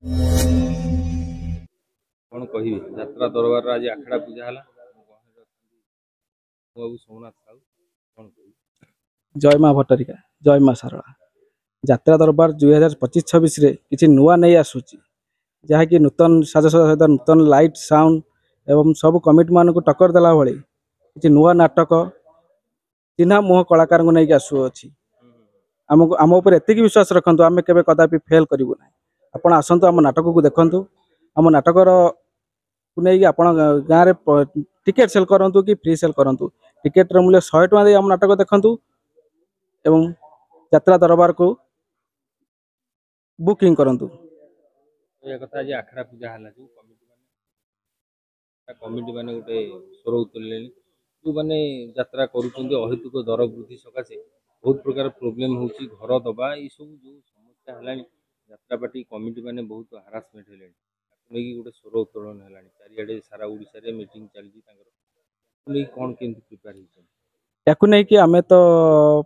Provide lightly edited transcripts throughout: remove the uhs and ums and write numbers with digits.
कौन कहि यात्रा दरबार आज आखड़ा पूजा है बाबू सोमनाथ साहू कौन कहि जय माँ भट्टारिका जय माँ सारला यात्रा दरबार 2025-26 किसी नुआ नहीं आसूची जहाँकि नूतन साजसजा सहित नूतन लाइट साउंड एवं सब कमिटी मान को टक्कर देला भाई किसी नुआ नाटक चिन्हा मुह कलाकार को नहीं आसुअछि आमको आम उपर एतिक विश्वास रखु आम के कदापि फेल करूँ ना आपण आसतु आम नाटक को देखु आम नाटकर को नहीं आप गाँव में टिकेट सेल करूँ कि फ्री सेल करूँ टिकेट मूल्य 100 टଙ୍କା दे आम नाटक देखु एवं यात्रा दरबार को बुकिंग करूँ ये कथा आज आखड़ा पूजा है जो कमिटी माने गोटे स्वर उतरले जो मैंने यात्रा करुँच अहेतुक दर वृद्धि सकाशे बहुत प्रकार प्रोब्लेम होची घर दबा ये सब जो समस्या है यात्रा पार्टी कमिटी माने बहुत हारासमेंट है नहीं गोटे स्वर उत्तोलन है चारिड़े सारा ओडिशा मीटिंग चलती कौन केमती प्रिपेयर याकू नहीं कि आमे तो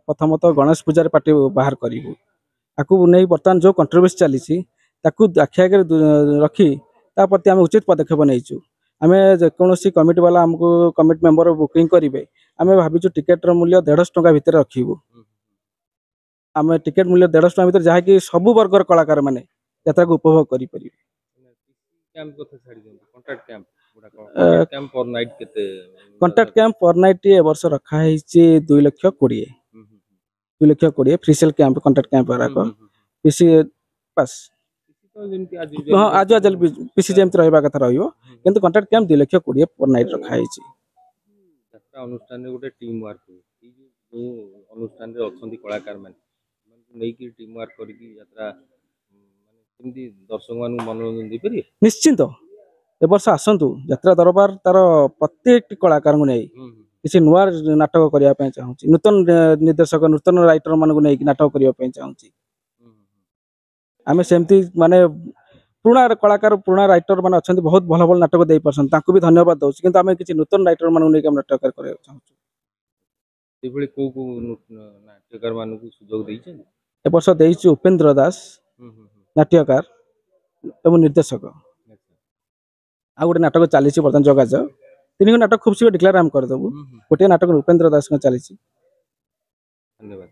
प्रथमत गणेश पूजार पार्टी बाहर करूँ आपको नहीं बर्तमान जो कंट्रोवर्सी चली आखि आगे रखी प्रति आम उचित पदक्षेप नहीं आम जेकोसी कमिटी वाला आमको कमिटी मेंबर बुकिंग करेंगे आम भाई टिकेटर मूल्य 150 टଙ୍କା भितर रखू आम टिकेट मूल्य 150 टଙ୍କା भितर जहाँकि सबु वर्गर कलाकार मैंने यात्रा को उपभोग करेंगे कंटाक्ट कैंप पर नाइट ए वर्ष रखा 2,20,20 2,20,20 फ्री सेल कैंप कंटाक्ट कैंप पीसी पास हाँ आज आज पीसी जमी रहा कथा रही कंटाक्ट कैंप 2,20,20 पर नाइट रखाई अनुष्ठान गोटे टीम वर्क अनुष्ठान कलाकार नहीं टीम वर्क करके दर्शक मान मनोरंजन दे निश्चिंत ए वर्ष आसतु यात्रा दरबार तार प्रत्येक कलाकार को नहीं किसी नुआ नाटक करने चाहूँगी नूतन निर्देशक नूतन राइटर मान को नहीं नाटक करने चाहूँगी आम सेमती माने पुराना कलाकार पुराना राइटर मान अच्छा बहुत भल भल नाटक दे पार्सन भी धन्यवाद दूसरी किंतु आम किसी नूतन राइटर मान नहीं नाटक करने चाहूँ नाट्यकार मान सुजोग ए वर्ष देइछु उपेंद्र दास नाट्यकार एवं निर्देशक आ गोटे नाटक चली बर्तमान जगाज 3 नाटक खूब शीघ्र डिक्लेयर आम करदेबू गोटे नाटक उपेंद्र दास चली धन्यवाद।